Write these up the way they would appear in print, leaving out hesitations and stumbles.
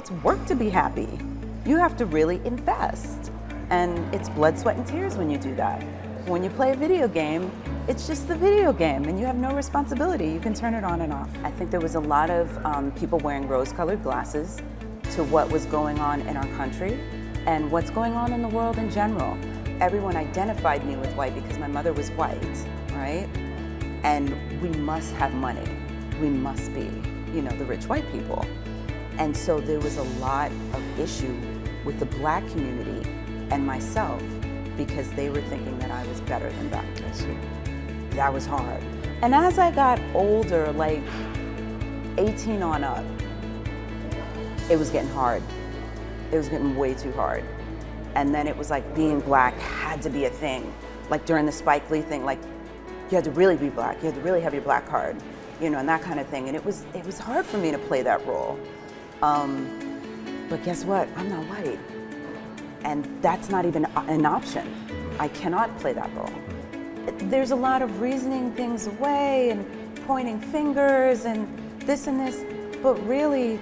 it's work to be happy. You have to really invest. And it's blood, sweat, and tears when you do that. When you play a video game, it's just the video game and you have no responsibility. You can turn it on and off. I think there was a lot of people wearing rose-colored glasses to what was going on in our country and what's going on in the world in general. Everyone identified me with white because my mother was white, right? And we must have money. We must be, the rich white people. And so there was a lot of issue with the Black community and myself because they were thinking that I was better than them. I see. That was hard. And as I got older, like 18 on up, it was getting hard. It was getting way too hard. And then it was like being Black had to be a thing. Like during the Spike Lee thing, like you had to really be Black. You had to really have your Black card, and that kind of thing. And it was hard for me to play that role. But guess what? I'm not white. And that's not even an option. I cannot play that role. There's a lot of reasoning things away and pointing fingers and this, but really,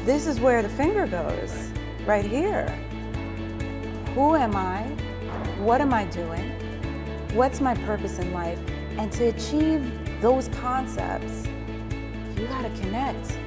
this is where the finger goes, right here. Who am I? What am I doing? What's my purpose in life? And to achieve those concepts, you gotta connect.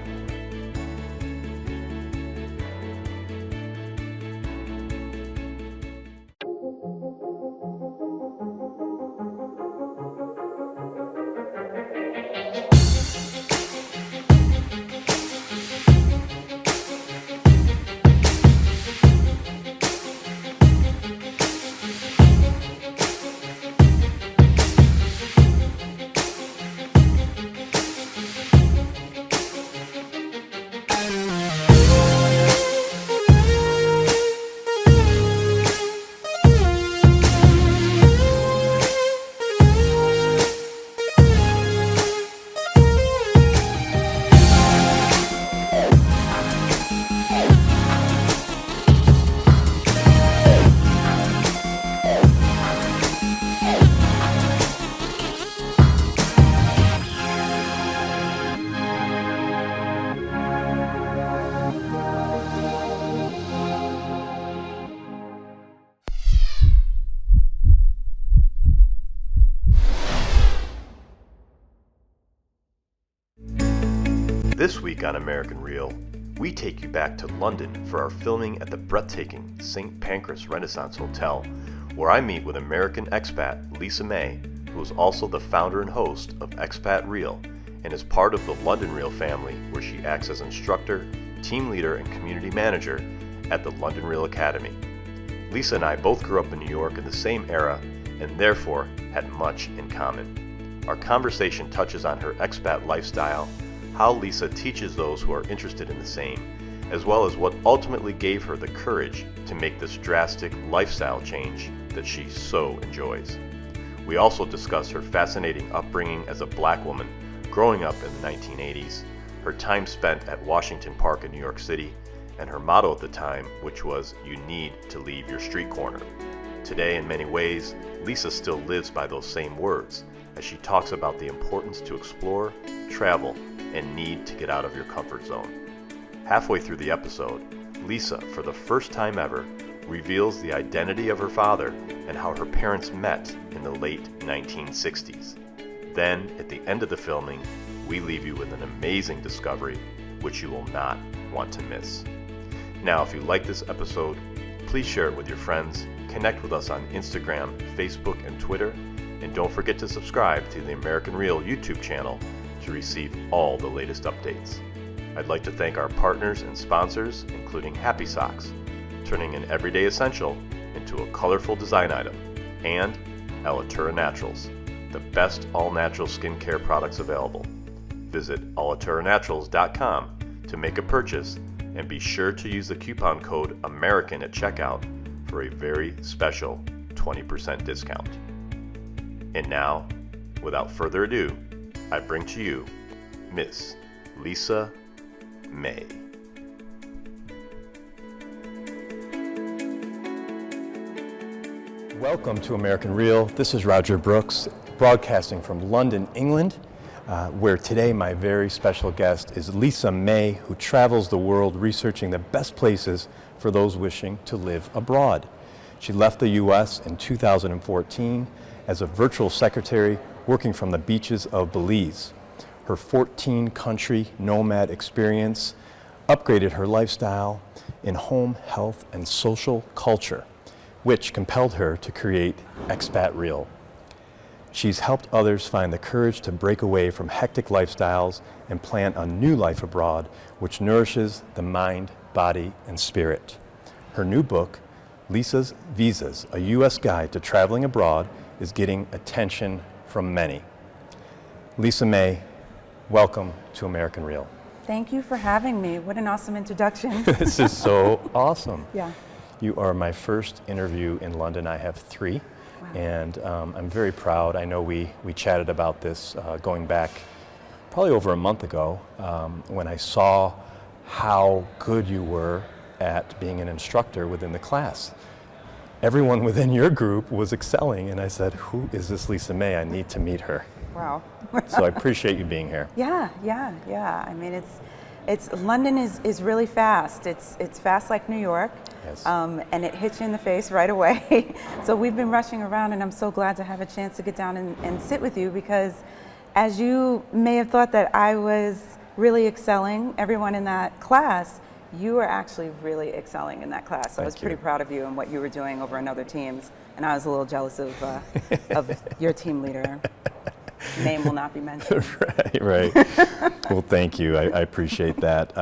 This week on American Real, we take you back to London for our filming at the breathtaking St. Pancras Renaissance Hotel, where I meet with American expat Lisa May, who is also the founder and host of Expat Real and is part of the London Real family, where she acts as instructor, team leader, and community manager at the London Real Academy. Lisa and I both grew up in New York in the same era and therefore had much in common. Our conversation touches on her expat lifestyle, how Lisa teaches those who are interested in the same, as well as what ultimately gave her the courage to make this drastic lifestyle change that she so enjoys. We also discuss her fascinating upbringing as a Black woman growing up in the 1980s, her time spent at Washington Park in New York City, and her motto at the time, which was, "You need to leave your street corner." Today, in many ways, Lisa still lives by those same words as she talks about the importance to explore, travel, and need to get out of your comfort zone. Halfway through the episode, Lisa, for the first time ever, reveals the identity of her father and how her parents met in the late 1960s. Then, at the end of the filming, we leave you with an amazing discovery which you will not want to miss. Now, if you like this episode, please share it with your friends, connect with us on Instagram, Facebook, and Twitter, and don't forget to subscribe to the American Real YouTube channel to receive all the latest updates. I'd like to thank our partners and sponsors, including Happy Socks, turning an everyday essential into a colorful design item, and Alitura Naturals, the best all-natural skincare products available. Visit alituraNaturals.com to make a purchase, and be sure to use the coupon code AMERICAN at checkout for a very special 20% discount. And now, without further ado, I bring to you Miss Lisa May. Welcome to American Real. This is Roger Brooks, broadcasting from London, England. where today my very special guest is Lisa May, who travels the world researching the best places for those wishing to live abroad. She left the U.S. in 2014 as a virtual secretary working from the beaches of Belize. Her 14-country nomad experience upgraded her lifestyle in home, health, and social culture, which compelled her to create Expat Real. She's helped others find the courage to break away from hectic lifestyles and plan a new life abroad, which nourishes the mind, body, and spirit. Her new book, Lisa's Visas, a U.S. Guide to Traveling Abroad, is getting attention from many. Lisa May, welcome to American Real. Thank you for having me. What an awesome introduction. This is so awesome. Yeah. You are my first interview in London. I have 3. Wow. And I'm very proud. I know we chatted about this going back probably over a month ago when I saw how good you were at being an instructor within the class. Everyone within your group was excelling, and I said, who is this Lisa May? I need to meet her. Wow. So I appreciate you being here. Yeah. I mean, it's London is really fast. It's fast like New York. Yes. And it hits you in the face right away. So we've been rushing around, and I'm so glad to have a chance to get down and sit with you, because as you may have thought that I was really excelling, everyone in that class, you were actually really excelling in that class. So I was pretty proud of you and what you were doing over in other teams, and I was a little jealous of your team leader. Name will not be mentioned. Right. Well, thank you. I appreciate that.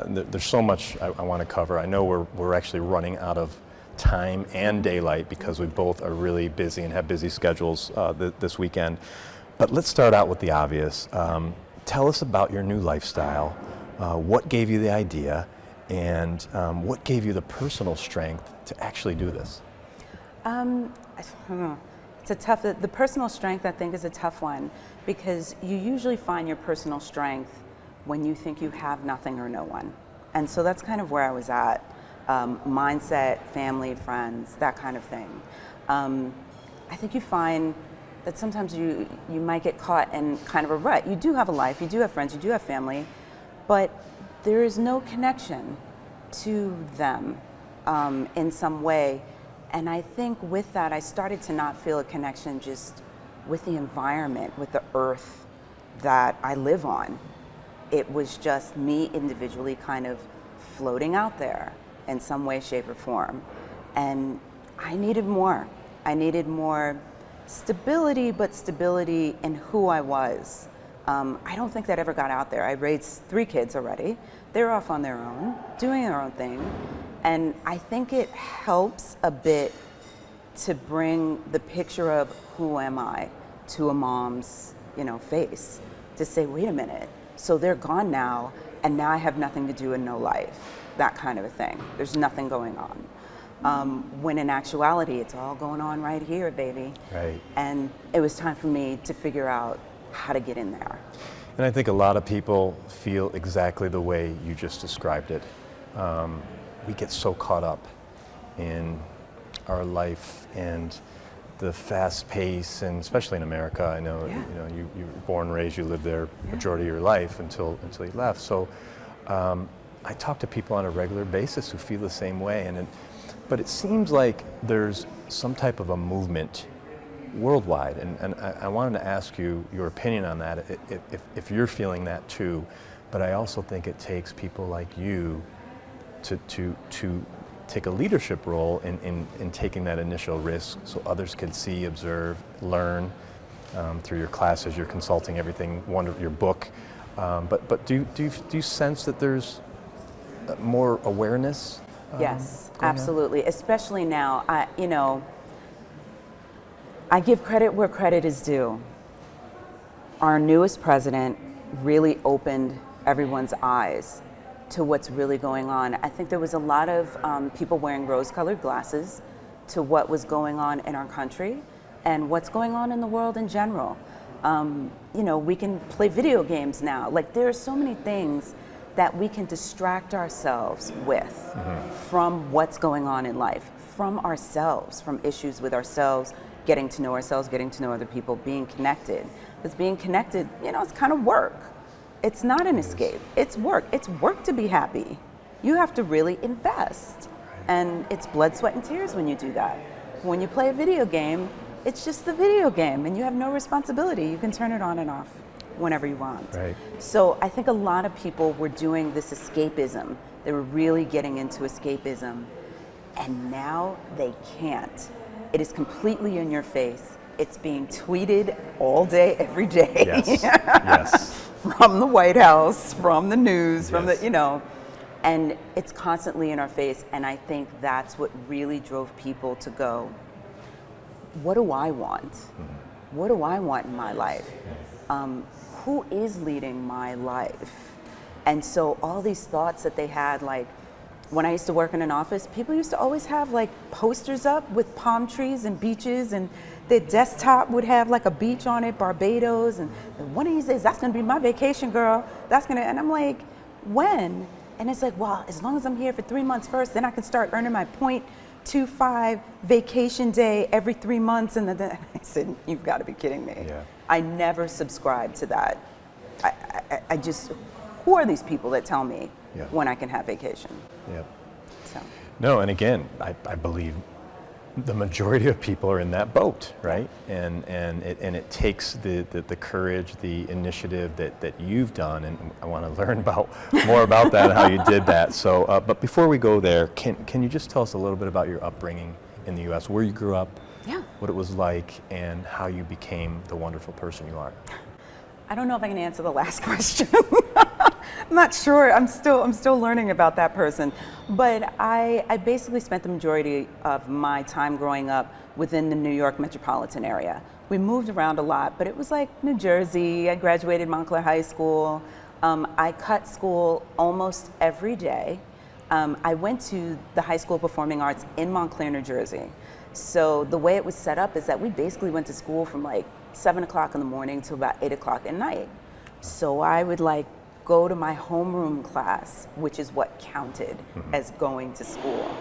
There's so much I want to cover. I know we're actually running out of time and daylight because we both are really busy and have busy schedules this weekend. But let's start out with the obvious. Tell us about your new lifestyle. What gave you the idea, and what gave you the personal strength to actually do this? It's a tough. The personal strength, I think, is a tough one, because you usually find your personal strength when you think you have nothing or no one. And so that's kind of where I was at. Mindset, family, friends, that kind of thing. I think you find that sometimes you might get caught in kind of a rut. You do have a life, you do have friends, you do have family, but there is no connection to them in some way. And I think with that, I started to not feel a connection just with the environment, with the earth that I live on. It was just me individually kind of floating out there in some way, shape, or form. And I needed more. I needed more stability, but stability in who I was. I don't think that ever got out there. I raised 3 kids already. They're off on their own, doing their own thing. And I think it helps a bit to bring the picture of who am I to a mom's, face, to say, wait a minute, so they're gone now, and now I have nothing to do and no life, that kind of a thing. There's nothing going on. When in actuality, it's all going on right here, baby. Right. And it was time for me to figure out how to get in there. And I think a lot of people feel exactly the way you just described it. We get so caught up in our life and the fast pace, and especially in America. I know, you were born and raised, you lived there majority of your life until you left. So I talk to people on a regular basis who feel the same way, but it seems like there's some type of a movement worldwide, and I wanted to ask you your opinion on that, if you're feeling that too. But I also think it takes people like you to take a leadership role in taking that initial risk, so others can see, observe, learn through your classes, your consulting, everything, your book. But do you sense that there's more awareness? Yes, absolutely. Especially now, I give credit where credit is due. Our newest president really opened everyone's eyes to what's really going on. I think there was a lot of people wearing rose-colored glasses to what was going on in our country and what's going on in the world in general. We can play video games now. Like, there are so many things that we can distract ourselves with from what's going on in life, from ourselves, from issues with ourselves getting to know ourselves, getting to know other people, being connected. Because being connected, it's kind of work. It's not an escape, it's work. It's work to be happy. You have to really invest. And it's blood, sweat, and tears when you do that. When you play a video game, it's just the video game and you have no responsibility. You can turn it on and off whenever you want. Right. So I think a lot of people were doing this escapism. They were really getting into escapism. And now they can't. It is completely in your face. It's being tweeted all day, every day. Yes. Yes. From the White House, from the news, from Yes. the, and it's constantly in our face. And I think that's what really drove people to go, what do I want? Mm-hmm. What do I want in my life? Who is leading my life? And so all these thoughts that they had, like when I used to work in an office, people used to always have like posters up with palm trees and beaches, and their desktop would have like a beach on it, Barbados, and one of these days, that's gonna be my vacation, girl. And I'm like, when? And it's like, well, as long as I'm here for 3 months first, then I can start earning my 0.25 vacation day every 3 months. And then I said, you've got to be kidding me. Yeah. I never subscribed to that. I just, who are these people that tell me Yeah. when I can have vacation? Yep. So. No, and again, I believe the majority of people are in that boat, right? And it takes the courage, the initiative that you've done, and I want to learn more about that and how you did that. So, but before we go there, can you just tell us a little bit about your upbringing in the U.S., where you grew up, Yeah. what it was like, and how you became the wonderful person you are? I don't know if I can answer the last question. I'm not sure. I'm still learning about that person. But I basically spent the majority of my time growing up within the New York metropolitan area. We moved around a lot, but it was like New Jersey. I graduated Montclair High School. I cut school almost every day. I went to the High School of Performing Arts in Montclair, New Jersey. So the way it was set up is that we basically went to school from like 7 o'clock in the morning to about 8 o'clock at night. So I would like go to my homeroom class, which is what counted as going to school.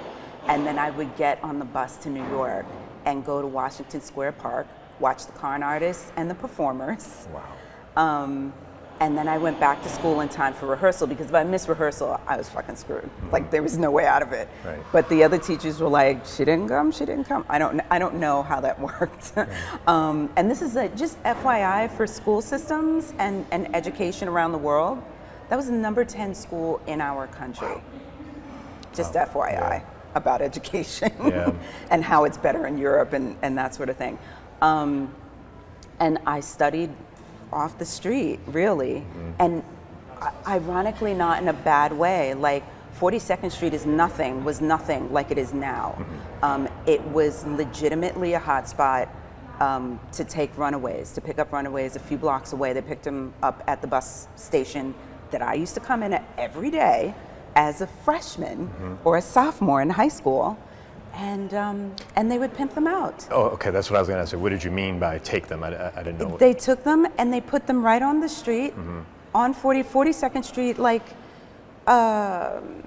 And then I would get on the bus to New York and go to Washington Square Park, watch the con artists and the performers. Wow. And then I went back to school in time for rehearsal, because if I missed rehearsal, I was fucking screwed. Like there was no way out of it. Right. But the other teachers were like, she didn't come. I don't know how that worked. Right. And this is just FYI for school systems and education around the world. That was the number 10 school in our country. Just FYI Yeah. about education Yeah. and how it's better in Europe and that sort of thing. And I studied off the street, really. And ironically, not in a bad way. Like 42nd Street was nothing like it is now. It was legitimately a hot spot to take runaways, to pick up runaways a few blocks away. They picked them up at the bus station that I used to come in at every day as a freshman or a sophomore in high school. And they would pimp them out. Oh, okay, that's what I was going to say. What did you mean by take them? I didn't know. They took them and they put them right on the street, on 42nd Street, like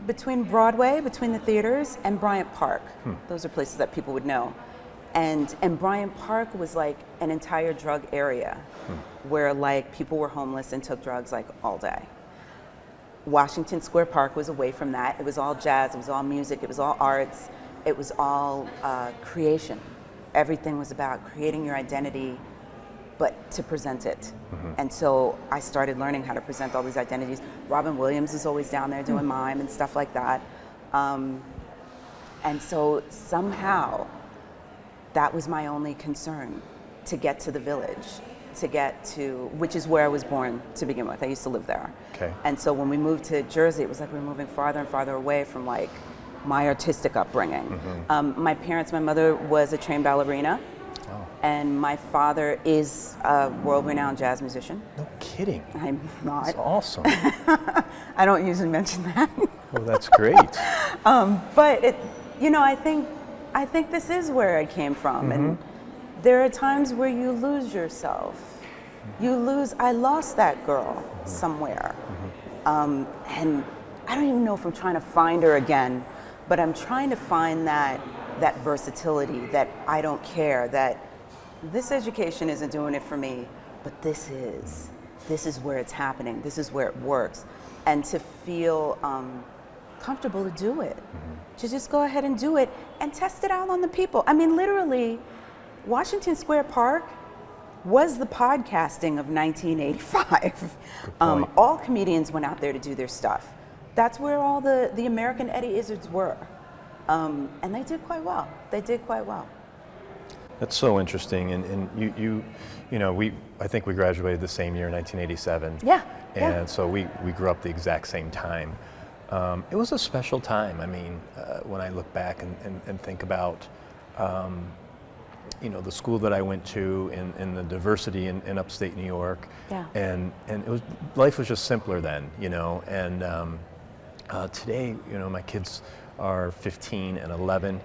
between Broadway, between the theaters, and Bryant Park. Those are places that people would know. And Bryant Park was like an entire drug area where like people were homeless and took drugs like all day. Washington Square Park was away from that. It was all jazz, it was all music, it was all arts. It was all creation. Everything was about creating your identity, but to present it. And so I started learning how to present all these identities. Robin Williams is always down there doing mime and stuff like that. And so somehow that was my only concern, to get to the village, which is where I was born to begin with. I used to live there. Okay. And so when we moved to Jersey, it was like we were moving farther and farther away from like my artistic upbringing. My mother was a trained ballerina, and my father is a world-renowned jazz musician. No kidding. I'm not. That's awesome. I don't usually mention that. Well, that's great. But I think this is where I came from, and there are times where you lose yourself. I lost that girl somewhere, and I don't even know if I'm trying to find her again. But I'm trying to find that versatility, that I don't care, that this education isn't doing it for me, but this is where it's happening. This is where it works. And to feel comfortable to do it, to just go ahead and do it and test it out on the people. I mean, literally, Washington Square Park was the podcasting of 1985. All comedians went out there to do their stuff. That's where all the American Eddie Izzards were. And they did quite well. They did quite well. That's so interesting, and you know, I think we graduated the same year, 1987. Yeah. And so we grew up the exact same time. It was a special time. I mean, when I look back and think about, you know, the school that I went to and the diversity in upstate New York. Yeah. And life was just simpler then, you know. And today, you know, my kids are 15 and 11.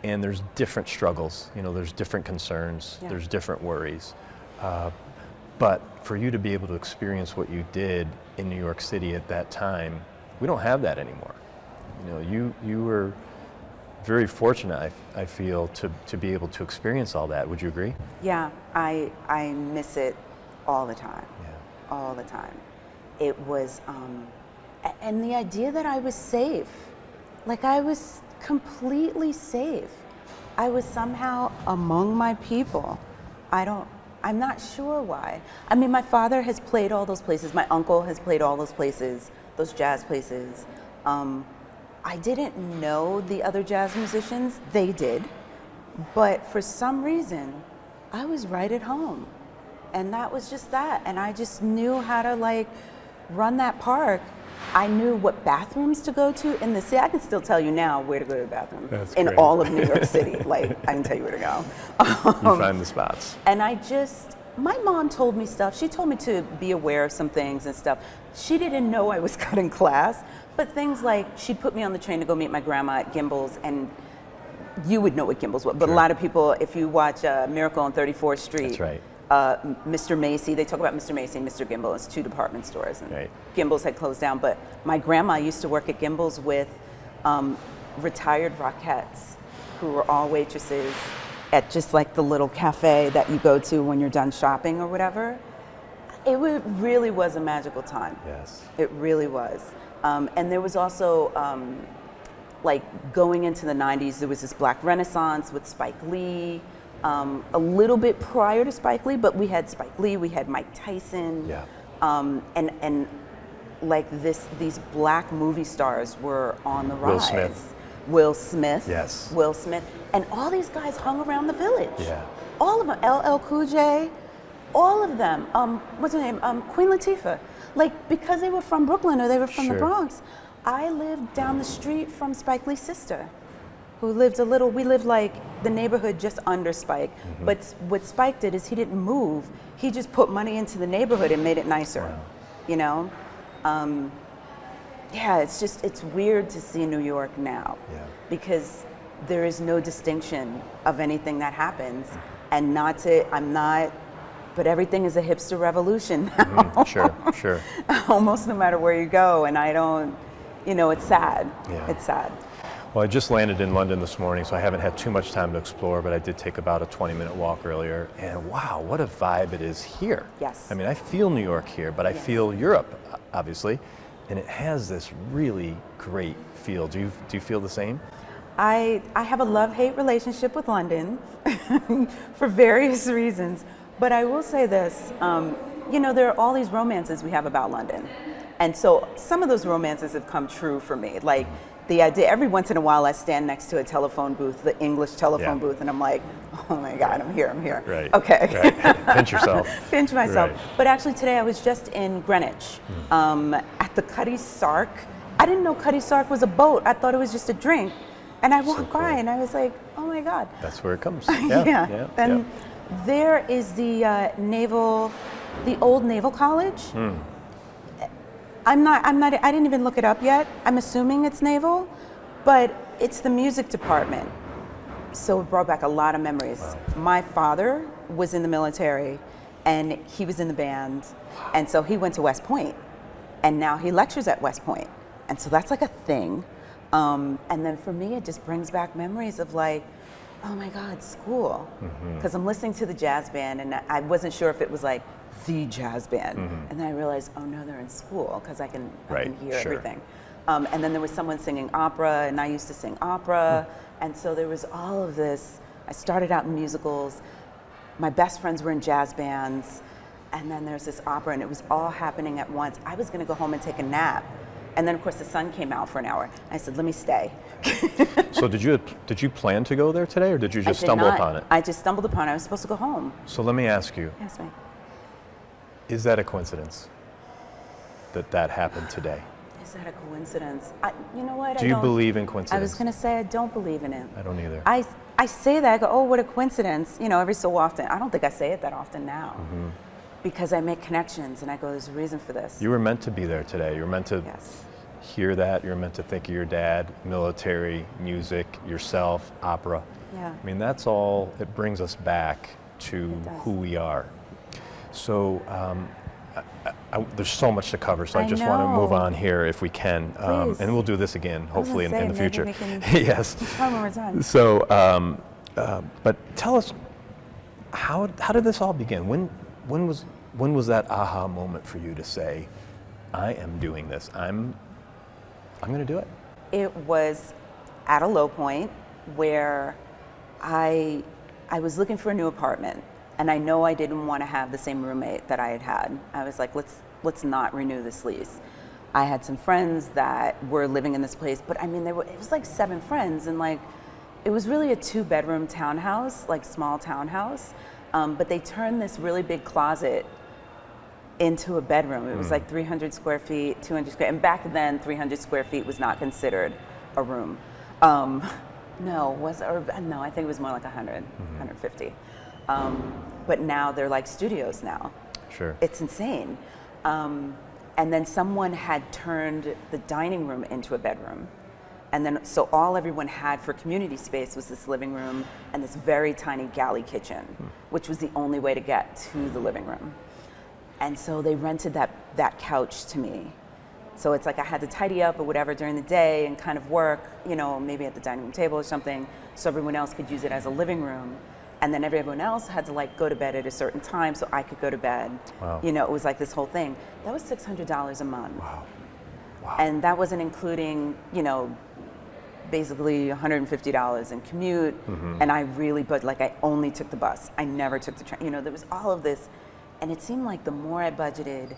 And there's different struggles, you know, there's different concerns, there's different worries. But for you to be able to experience what you did in New York City at that time, we don't have that anymore. You know, you were very fortunate, I feel, to be able to experience all that. Would you agree? Yeah, I miss it all the time. Yeah. All the time. It was, and the idea that I was safe, like I was completely safe. I was somehow among my people. I'm not sure why. I mean, my father has played all those places. My uncle has played all those places, those jazz places. I didn't know the other jazz musicians. They did. But for some reason, I was right at home. And that was just that. And I just knew how to like run that park. I knew what bathrooms to go to in the city. I can still tell you now where to go to the bathroom. That's in great. all of New York City. Like, I can tell you where to go. You find the spots. And my mom told me stuff. She told me to be aware of some things and stuff. She didn't know I was cutting class, but things like she'd put me on the train to go meet my grandma at Gimbel's, and you would know what Gimbel's was, but Sure. a lot of people, if you watch Miracle on 34th Street, That's right. Mr. Macy, they talk about Mr. Macy and Mr. Gimbel as two department stores, and Right. Gimbel's had closed down, but my grandma used to work at Gimbel's with retired Rockettes who were all waitresses at just like the little cafe that you go to when you're done shopping or whatever. Really was a magical time. Yes. It really was. And there was also, like going into the 90s, there was this Black Renaissance with Spike Lee, a little bit prior to Spike Lee, but we had Spike Lee, we had Mike Tyson. Yeah. And like these black movie stars were on the rise. Will Smith. Will Smith. Yes. Will Smith. And all these guys hung around the village. Yeah. All of them. LL Cool J, all of them. What's her name? Queen Latifah. Like, because they were from Brooklyn or they were from the Sure. Bronx. I lived down the street from Spike Lee's sister, who lived we lived like the neighborhood just under Spike. Mm-hmm. But what Spike did is he didn't move. He just put money into the neighborhood and made it nicer, Wow. you know? Yeah, it's weird to see New York now, Yeah. because there is no distinction of anything that happens. And but everything is a hipster revolution now. Sure. Almost no matter where you go, and I don't, it's sad. Yeah. It's sad. Well, I just landed in London this morning, so I haven't had too much time to explore, but I did take about a 20-minute walk earlier, and wow, what a vibe it is here. Yes. I mean, I feel New York here, but I Yes. feel Europe, obviously, and it has this really great feel. Do you feel the same? I have a love-hate relationship with London for various reasons, but I will say this, there are all these romances we have about London, and so some of those romances have come true for me. Like the idea, every once in a while I stand next to a telephone booth, the English telephone booth, and I'm like, oh my God, I'm here. Right. Okay. Right. Pinch yourself. Pinch myself. Right. But actually today I was just in Greenwich at the Cutty Sark. I didn't know Cutty Sark was a boat. I thought it was just a drink. And I walked by and I was like, oh my God. That's where it comes. Yeah. And there is the old Naval College. I didn't even look it up yet. I'm assuming it's naval, but it's the music department. So it brought back a lot of memories. Wow. My father was in the military and he was in the band. And so he went to West Point and now he lectures at West Point. And so that's like a thing. And then for me, it just brings back memories of like, oh my God, school. Because I'm listening to the jazz band and I wasn't sure if it was like the jazz band. And then I realized, oh no, they're in school because I can hear everything. And then there was someone singing opera, and I used to sing opera. And so there was all of this. I started out in musicals. My best friends were in jazz bands. And then there's this opera, and it was all happening at once. I was going to go home and take a nap. And then, of course, the sun came out for an hour. I said, let me stay. So did you plan to go there today, or did you just stumble upon it? I just stumbled upon it. I was supposed to go home. So let me ask you. Ask me. Is that a coincidence that that happened today? Is that a coincidence? You know what? Do you believe in coincidence? I was going to say I don't believe in it. I don't either. I say that. I go, oh, what a coincidence. You know, every so often. I don't think I say it that often now. Because I make connections, and I go, there's a reason for this. You were meant to be there today. You were meant to hear that. You were meant to think of your dad, military, music, yourself, opera. Yeah. I mean, that's all. It brings us back to who we are. So there's so much to cover, so I just want to move on here if we can. And we'll do this again, hopefully, in the future. Yes. One more time. So, but tell us, how did this all begin? When was that aha moment for you to say, I am doing this. I'm going to do it? It was at a low point where I was looking for a new apartment, and I know I didn't want to have the same roommate that I had had. I was like, let's not renew this lease. I had some friends that were living in this place, but I mean, it was like 7 friends, and like, it was really a 2-bedroom townhouse, like small townhouse, but they turned this really big closet into a bedroom. It was like 300 square feet, 200 square, and back then 300 square feet was not considered a room. No, I think it was more like 100, 150. But now they're like studios now. Sure. It's insane. And then someone had turned the dining room into a bedroom. And then, so all everyone had for community space was this living room and this very tiny galley kitchen, which was the only way to get to the living room. And so they rented that couch to me. So it's like I had to tidy up or whatever during the day and kind of work, you know, maybe at the dining room table or something, so everyone else could use it as a living room. And then everyone else had to like go to bed at a certain time so I could go to bed. Wow. You know, it was like this whole thing. That was $600 a month. Wow. Wow. And that wasn't including, you know, basically $150 in commute. And I really, but like I only took the bus. I never took the train. You know, there was all of this. And it seemed like the more I budgeted,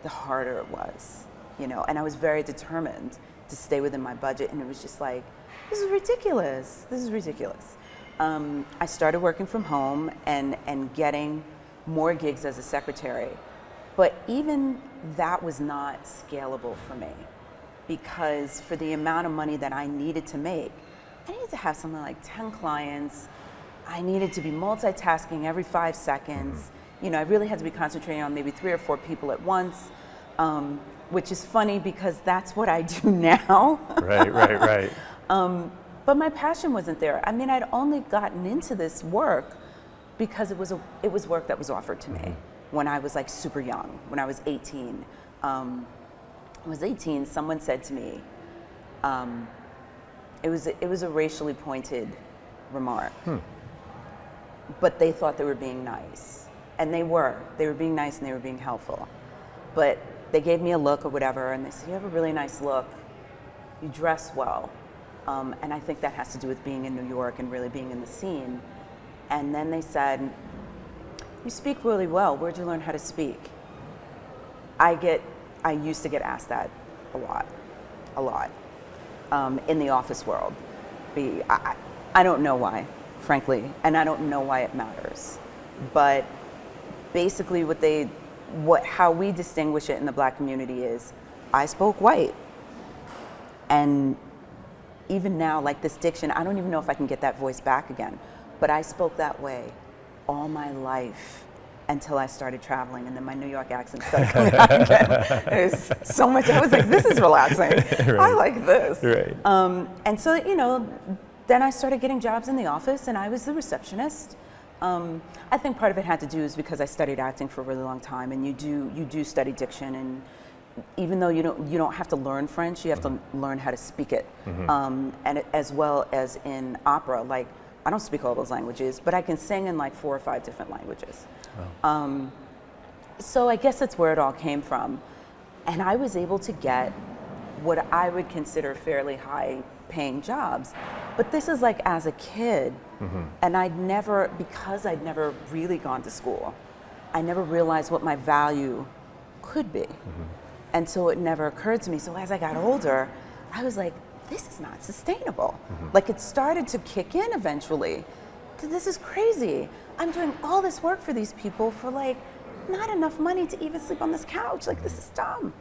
the harder it was, you know, and I was very determined to stay within my budget. And it was just like, this is ridiculous. This is ridiculous. I started working from home and getting more gigs as a secretary. But even that was not scalable for me, because for the amount of money that I needed to make, I needed to have something like 10 clients. I needed to be multitasking every 5 seconds. You know, I really had to be concentrating on maybe 3 or 4 people at once, which is funny because that's what I do now. Right. But my passion wasn't there. I mean, I'd only gotten into this work because it was work that was offered to me when I was like super young, when I was 18. I was 18, someone said to me, it was a racially pointed remark, but they thought they were being nice. And they were being nice and they were being helpful. But they gave me a look or whatever, and they said, you have a really nice look, you dress well. And I think that has to do with being in New York and really being in the scene. And then they said, you speak really well, where'd you learn how to speak? I used to get asked that a lot, in the office world. I don't know why, frankly, and I don't know why it matters. But basically how we distinguish it in the Black community is, I spoke white. And even now, like this diction, I don't even know if I can get that voice back again, but I spoke that way all my life until I started traveling, and then my New York accent started coming out again. There's so much, I was like, this is relaxing. Right. I like this. Right. And so, you know, then I started getting jobs in the office, and I was the receptionist. I think part of it had to do is because I studied acting for a really long time, and you do study diction, and even though you don't have to learn French, you have to learn how to speak it, and as well as in opera, like I don't speak all those languages, but I can sing in like 4 or 5 different languages. Wow. So I guess that's where it all came from. And I was able to get what I would consider fairly high paying jobs. But this is like as a kid, and because I'd never really gone to school, I never realized what my value could be. And so it never occurred to me. So as I got older, I was like, this is not sustainable. Like it started to kick in eventually. This is crazy. I'm doing all this work for these people for like not enough money to even sleep on this couch. Like this is dumb.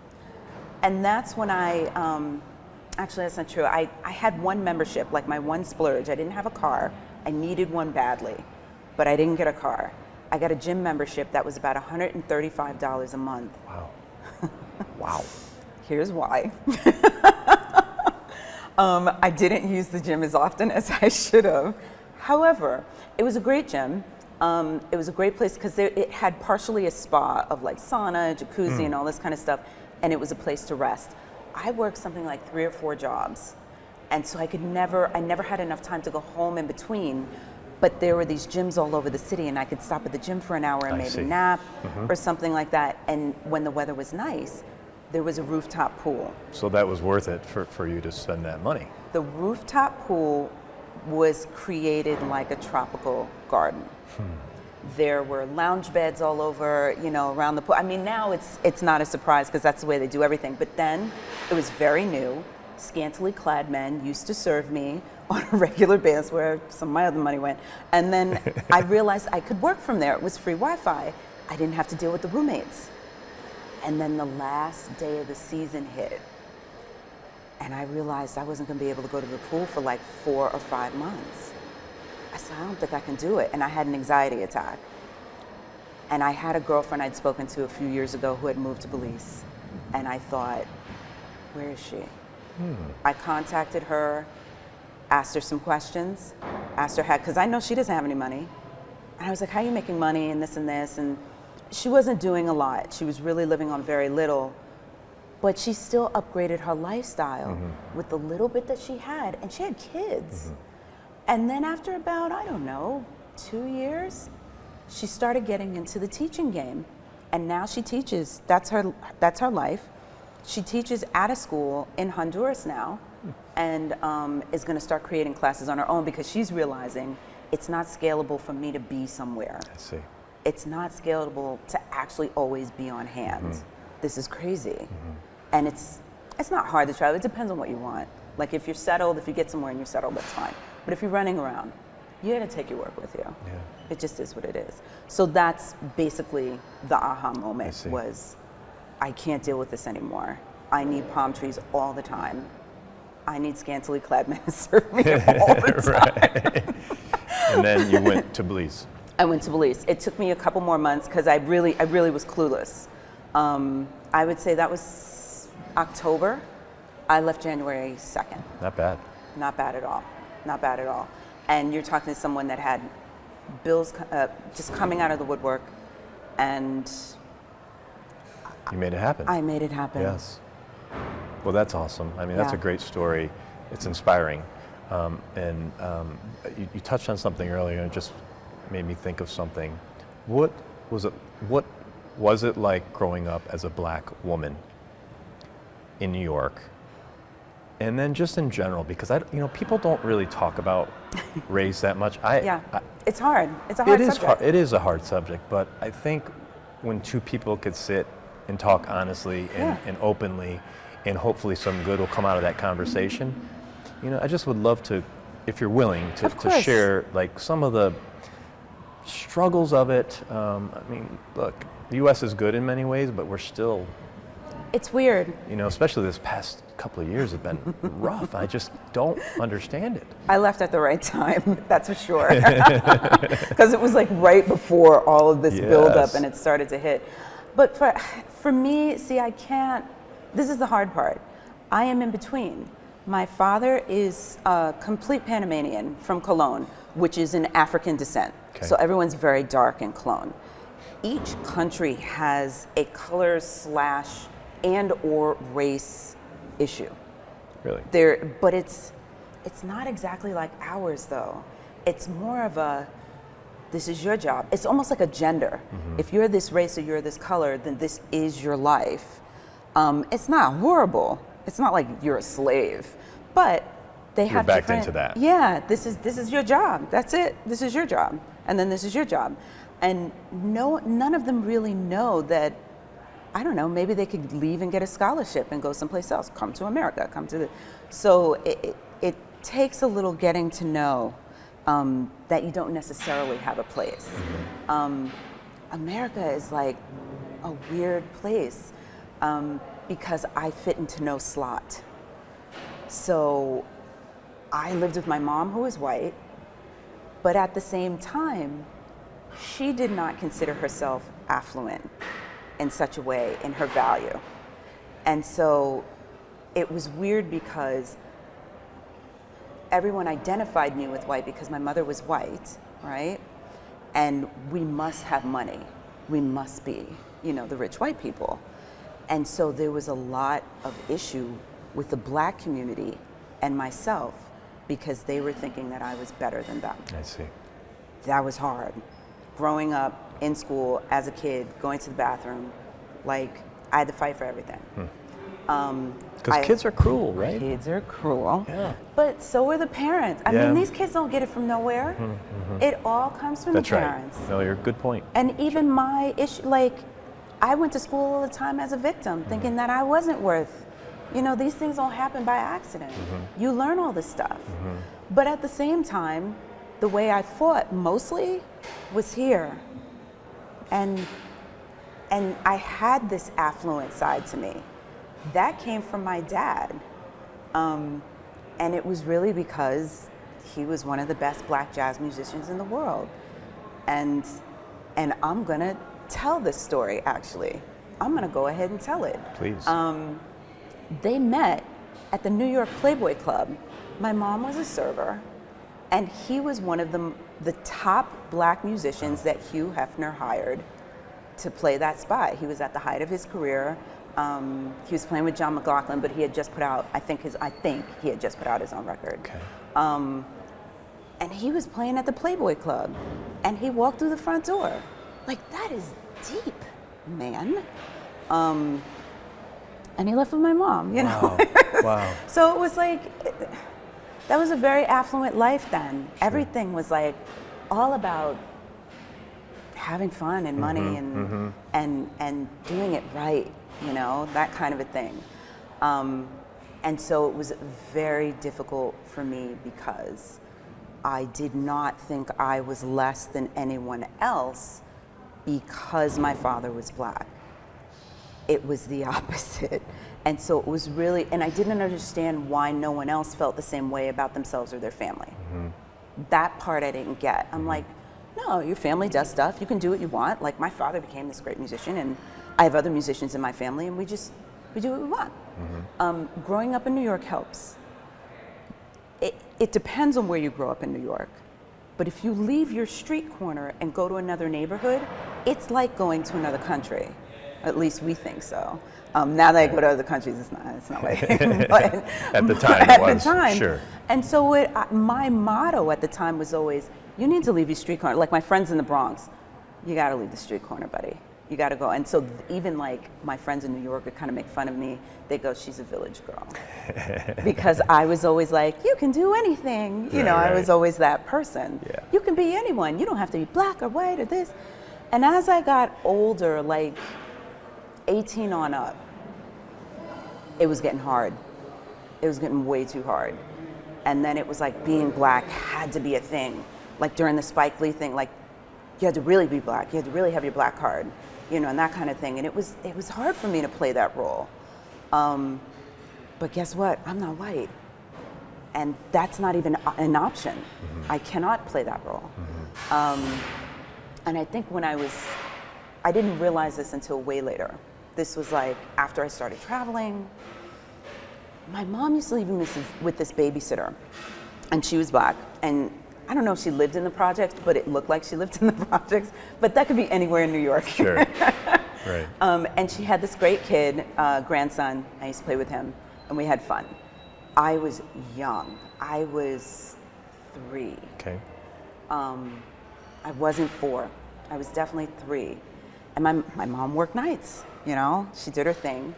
And that's when actually that's not true. I had one membership, like my one splurge. I didn't have a car. I needed one badly, but I didn't get a car. I got a gym membership that was about $135 a month. Wow. Wow. Here's why. I didn't use the gym as often as I should have. However, it was a great gym. It was a great place because it had partially a spa of like sauna, jacuzzi, and all this kind of stuff, and it was a place to rest. I worked something like 3 or 4 jobs, and so I never had enough time to go home in between. But there were these gyms all over the city, and I could stop at the gym for an hour and maybe nap or something like that. And when the weather was nice, there was a rooftop pool. So that was worth it for you to spend that money. The rooftop pool was created like a tropical garden. There were lounge beds all over, around the pool. I mean, now it's not a surprise because that's the way they do everything. But then it was very new. Scantily clad men used to serve me on a regular basis, where some of my other money went. And then I realized I could work from there. It was free Wi-Fi. I didn't have to deal with the roommates. And then the last day of the season hit, and I realized I wasn't going to be able to go to the pool for like 4 or 5 months. I said, I don't think I can do it. And I had an anxiety attack. And I had a girlfriend I'd spoken to a few years ago who had moved to Belize. And I thought, where is she? I contacted her, asked her some questions, asked her how, because I know she doesn't have any money. And I was like, how are you making money and this and this? And she wasn't doing a lot. She was really living on very little. But she still upgraded her lifestyle with the little bit that she had. And she had kids. And then after about, 2 years, she started getting into the teaching game. And now she teaches. That's her life. She teaches at a school in Honduras now, and is going to start creating classes on her own because she's realizing it's not scalable for me to be somewhere. I see. It's not scalable to actually always be on hand. This is crazy. And it's not hard to travel. It depends on what you want. Like if you're settled, if you get somewhere and you're settled, that's fine. But if you're running around, you got to take your work with you. Yeah. It just is what it is. So that's basically the aha moment was, I can't deal with this anymore. I need palm trees all the time. I need scantily clad men to serve me all the time. And then you went to Belize. I went to Belize. It took me a couple more months because I really was clueless. I would say that was October. I left January 2nd. Not bad. Not bad at all. Not bad at all. And you're talking to someone that had bills just coming out of the woodwork, and you made it happen. I made it happen. Yes. Well, that's awesome. I mean, that's a great story. It's inspiring. You touched on something earlier, and it just made me think of something. What was it like growing up as a black woman in New York? And then just in general, because people don't really talk about race that much. It's hard. It's a hard subject. It is a hard subject, but I think when two people could sit and talk honestly and openly, and hopefully some good will come out of that conversation. I just would love to, if you're willing, to share like some of the struggles of it. Look, the U.S. is good in many ways, but we're still. It's weird. Especially this past couple of years have been rough. I just don't understand it. I left at the right time, that's for sure. Because it was like right before all of this buildup and it started to hit. But for me, see, I can't, this is the hard part. I am in between. My father is a complete Panamanian from Cologne, which is an African descent. Okay. So everyone's very dark in Cologne. Each country has a color / and or race issue. Really? But it's not exactly like ours though. it's more of a, this is your job. It's almost like a gender. If you're this race or you're this color, then this is your life. It's not horrible. It's not like you're a slave, but they have backed different, into that. Yeah, this is your job. That's it. This is your job, and then this is your job, and none of them really know that. I don't know. Maybe they could leave and get a scholarship and go someplace else. Come to America. So it takes a little getting to know that you don't necessarily have a place. America is like a weird place because I fit into no slot. So I lived with my mom, who was white, but at the same time, she did not consider herself affluent in such a way in her value. And so it was weird because everyone identified me with white because my mother was white, right? And we must have money. We must be, the rich white people. And so there was a lot of issue with the black community and myself because they were thinking that I was better than them. I see. That was hard. Growing up in school as a kid, going to the bathroom, like I had to fight for everything. Because kids are cruel, right? Kids are cruel. Yeah. But so are the parents. I mean, these kids don't get it from nowhere. It all comes from That's the right. parents. No, you're a good point. And even my issue, like, I went to school all the time as a victim, thinking that I wasn't worth, these things don't happen by accident. You learn all this stuff. But at the same time, the way I fought mostly was here. And I had this affluent side to me. That came from my dad. And it was really because he was one of the best black jazz musicians in the world. And I'm gonna tell this story, actually. I'm gonna go ahead and tell it. Please. They met at the New York Playboy Club. My mom was a server, and he was one of the top black musicians that Hugh Hefner hired to play that spot. He was at the height of his career. He was playing with John McLaughlin, but he had just put out, I think he had just put out his own record. Okay. And he was playing at the Playboy Club, and he walked through the front door. Like, that is deep, man. And he left with my mom, Wow. Wow. So it was like, that was a very affluent life then. Sure. Everything was like all about having fun and money and doing it right, that kind of a thing. And so it was very difficult for me because I did not think I was less than anyone else because my father was black. It was the opposite. And so it was really, and I didn't understand why no one else felt the same way about themselves or their family. That part I didn't get. I'm like, no, your family does stuff. You can do what you want. Like, my father became this great musician, and I have other musicians in my family, and we do what we want. Growing up in New York helps. It depends on where you grow up in New York. But if you leave your street corner and go to another neighborhood, it's like going to another country. At least we think so. Now that I go to other countries, it's not like but at the time it was, sure. And so my motto at the time was always, you need to leave your street corner. Like my friends in the Bronx, you got to leave the street corner, buddy. You got to go. And so even like my friends in New York would kind of make fun of me. They go, she's a village girl. Because I was always like, you can do anything. Right. I was always that person. Yeah. You can be anyone. You don't have to be black or white or this. And as I got older, like 18 on up, it was getting hard. It was getting way too hard. And then it was like being black had to be a thing. Like during the Spike Lee thing, like you had to really be black. You had to really have your black card, and that kind of thing. And it was hard for me to play that role. But guess what? I'm not white. And that's not even an option. I cannot play that role. And I think I didn't realize this until way later. This was like after I started traveling. My mom used to leave me with this babysitter, and she was black. And I don't know if she lived in the projects, but it looked like she lived in the projects. But that could be anywhere in New York. Sure, right. And she had this great kid, grandson. I used to play with him, and we had fun. I was young. I was 3. Okay. I wasn't 4. I was definitely 3. And my mom worked nights, you know? She did her thing.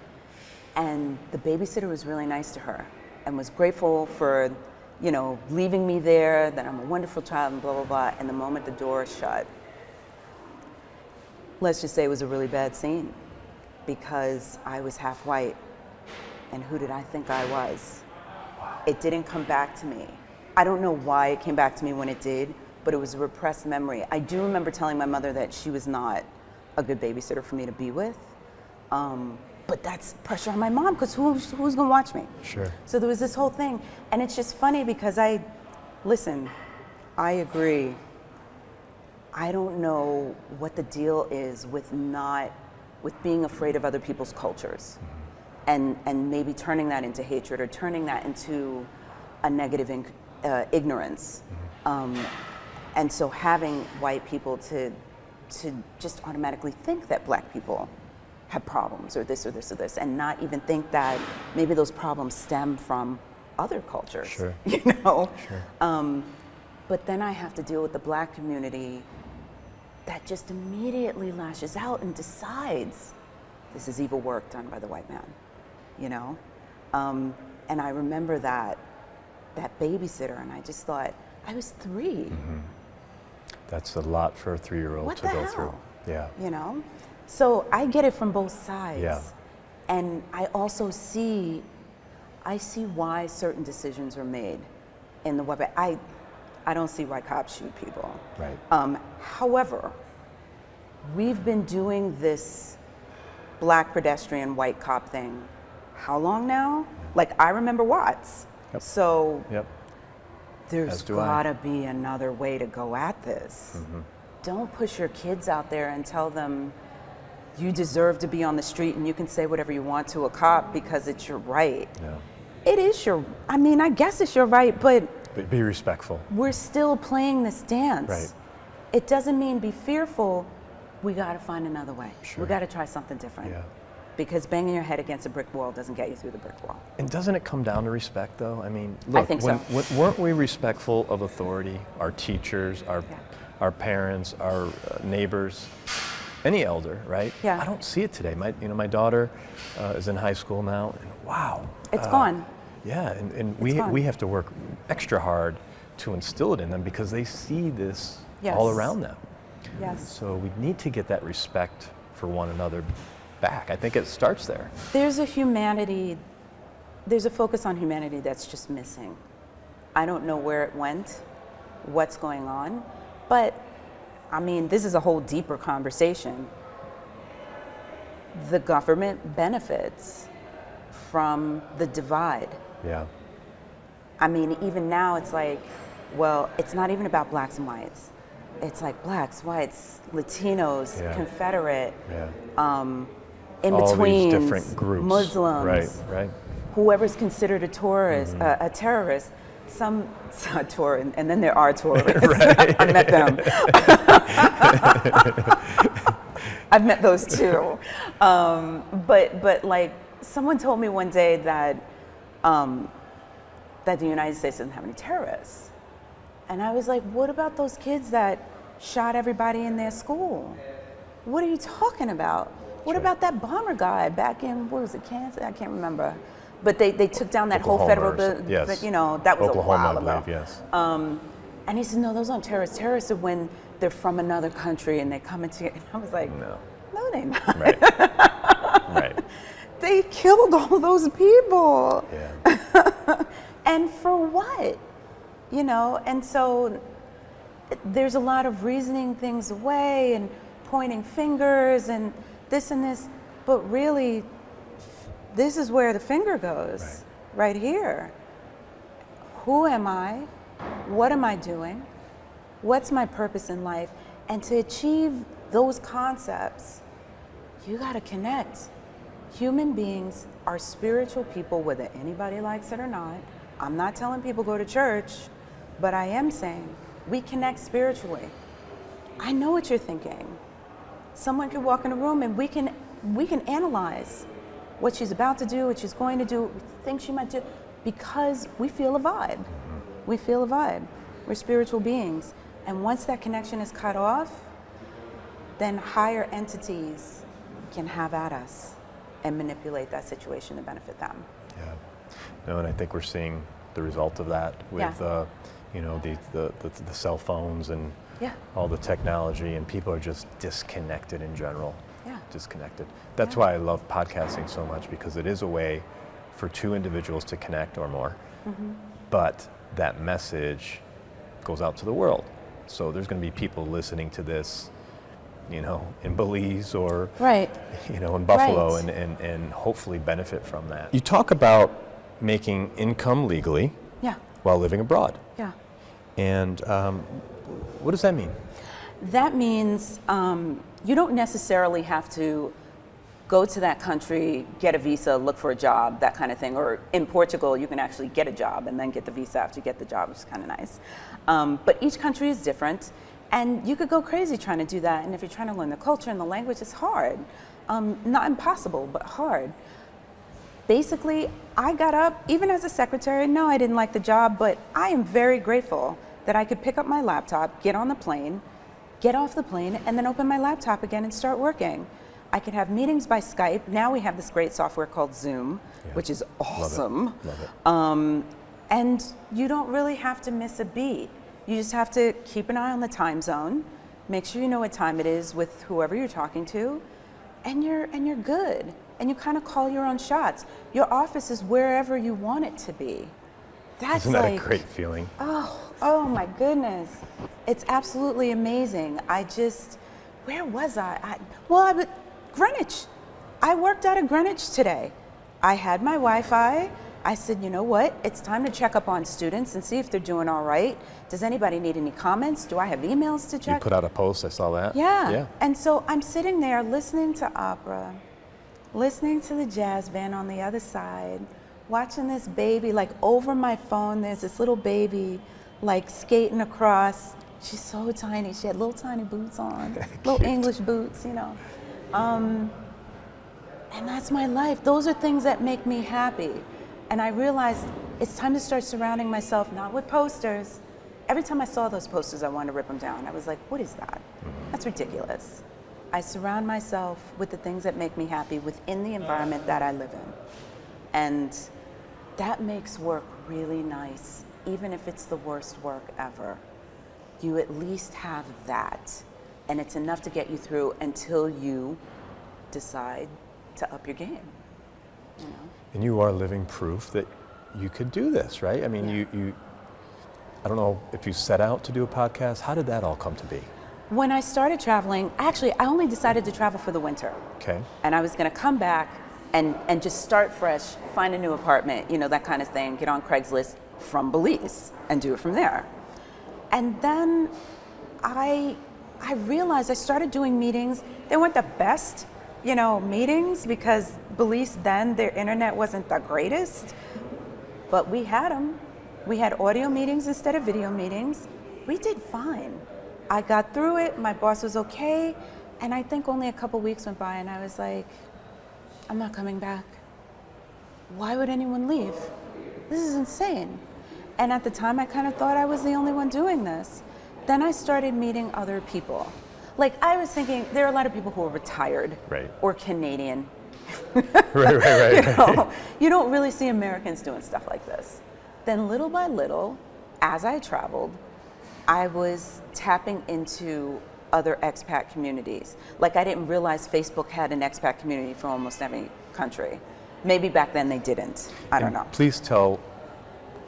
And the babysitter was really nice to her and was grateful for, you know, leaving me there, that I'm a wonderful child and blah, blah, blah. And the moment the door shut, let's just say it was a really bad scene because I was half white. And who did I think I was? It didn't come back to me. I don't know why it came back to me when it did, but it was a repressed memory. I do remember telling my mother that she was not a good babysitter for me to be with. But that's pressure on my mom, because who's gonna watch me? Sure. So there was this whole thing. And it's just funny because listen, I agree. I don't know what the deal is with being afraid of other people's cultures. And maybe turning that into hatred or turning that into a negative ignorance. And so having white people to just automatically think that black people have problems or this or this or this, and not even think that maybe those problems stem from other cultures. Sure. You know? Sure. But then I have to deal with the black community that just immediately lashes out and decides this is evil work done by the white man, you know? And I remember that babysitter, and I just thought, I was 3. That's a lot for a 3-year-old What to the go hell? through. Yeah. You know? So I get it from both sides. Yeah. And I also see why certain decisions are made in the web. I don't see why cops shoot people. Right. However, we've been doing this black pedestrian, white cop thing how long now? Like, I remember Watts. Yep. So Yep. there's As do I. gotta be another way to go at this. Don't push your kids out there and tell them you deserve to be on the street and you can say whatever you want to a cop because it's your right. Yeah. It is I guess it's your right, but Be respectful. we're still playing this dance. Right. It doesn't mean be fearful. We gotta find another way. Sure. We gotta try something different. Yeah. Because banging your head against a brick wall doesn't get you through the brick wall. And doesn't it come down to respect, though? I mean, look, think so. weren't we respectful of authority? Our teachers, Yeah. our parents, our neighbors, any elder, right? Yeah. I don't see it today. My daughter is in high school now, and wow, It's gone. Yeah, and It's gone. we have to work extra hard to instill it in them because they see this Yes. all around them. Yes. So we need to get that respect for one another back. I think it starts there. There's a focus on humanity that's just missing. I don't know where it went, what's going on, but I mean, this is a whole deeper conversation. The government benefits from the divide. Yeah. I mean, even now it's like, well, it's not even about blacks and whites. It's like blacks, whites, Latinos, Yeah. Confederate, Yeah. in All between, these different groups. Muslims, Right. whoever's considered a tourist, a terrorist. Some tourists, and then there are tourists. I met them. I've met those too. But like someone told me one day that the United States doesn't have any terrorists, and I was like, what about those kids that shot everybody in their school? What are you talking about? What Sure. about that bomber guy back in, what was it, Kansas? I can't remember. But they took down that whole Oklahoma federal or building. something. Yes. But, you know, that was Oklahoma, a while I ago. believe, yes. And he said, no, those aren't terrorists. Terrorists are when they're from another country and they come into it. And I was like, No. they're not. Right. Right. They killed all those people. Yeah. And for what? You know, and so there's a lot of reasoning things away and pointing fingers and this and this, but really, this is where the finger goes, right here. Who am I? What am I doing? What's my purpose in life? And to achieve those concepts, you gotta connect. Human beings are spiritual people, whether anybody likes it or not. I'm not telling people go to church, but I am saying we connect spiritually. I know what you're thinking. Someone could walk in a room and we can analyze what she's about to do, what she's going to do, think she might do, because we feel a vibe. We feel a vibe. We're spiritual beings. And once that connection is cut off, then higher entities can have at us and manipulate that situation to benefit them. Yeah. No, and I think we're seeing the result of that with, the cell phones and all the technology, and people are just disconnected in general. Yeah. Disconnected. That's why I love podcasting so much, because it is a way for two individuals to connect or more, but that message goes out to the world. So there's going to be people listening to this, in Belize or, in Buffalo, and hopefully benefit from that. You talk about making income legally while living abroad. Yeah. And what does that mean? That means you don't necessarily have to go to that country, get a visa, look for a job, that kind of thing. Or in Portugal, you can actually get a job and then get the visa after you get the job, which is kind of nice. But each country is different. And you could go crazy trying to do that. And if you're trying to learn the culture and the language, it's hard. Not impossible, but hard. Basically, I got up, even as a secretary, no, I didn't like the job, but I am very grateful that I could pick up my laptop, get on the plane, get off the plane, and then open my laptop again and start working. I could have meetings by Skype. Now we have this great software called Zoom, which is awesome. Love it. And you don't really have to miss a beat. You just have to keep an eye on the time zone, make sure you know what time it is with whoever you're talking to, and you're good. And you kind of call your own shots. Your office is wherever you want it to be. That's Isn't that a great feeling? Oh my goodness. It's absolutely amazing. Where was I? Greenwich. I worked out of Greenwich today. I had my Wi-Fi. I said, you know what? It's time to check up on students and see if they're doing all right. Does anybody need any comments? Do I have emails to check? You put out a post, I saw that. Yeah. And so I'm sitting there listening to opera, listening to the jazz band on the other side, watching this baby, like over my phone, there's this little baby, like skating across. She's so tiny. She had little tiny boots on, little English boots, And that's my life. Those are things that make me happy. And I realized it's time to start surrounding myself, not with posters. Every time I saw those posters, I wanted to rip them down. I was like, what is that? That's ridiculous. I surround myself with the things that make me happy within the environment that I live in. And that makes work really nice, even if it's the worst work ever. You at least have that. And it's enough to get you through until you decide to up your game. And you are living proof that you could do this, right? I mean, you I don't know if you set out to do a podcast. How did that all come to be? When I started traveling, actually, I only decided to travel for the winter. Okay. And I was going to come back and just start fresh, find a new apartment, that kind of thing, get on Craigslist from Belize and do it from there. And then I realized I started doing meetings. They weren't the best, meetings, because Belize then, their internet wasn't the greatest, but we had them. We had audio meetings instead of video meetings. We did fine. I got through it, my boss was okay, and I think only a couple weeks went by and I was like, I'm not coming back. Why would anyone leave? This is insane. And at the time I kind of thought I was the only one doing this. Then I started meeting other people. Like, I was thinking, there are a lot of people who are retired or Canadian. Right. You don't really see Americans doing stuff like this. Then little by little, as I traveled, I was tapping into other expat communities. Like, I didn't realize Facebook had an expat community for almost every country. Maybe back then they didn't. I don't know. Please tell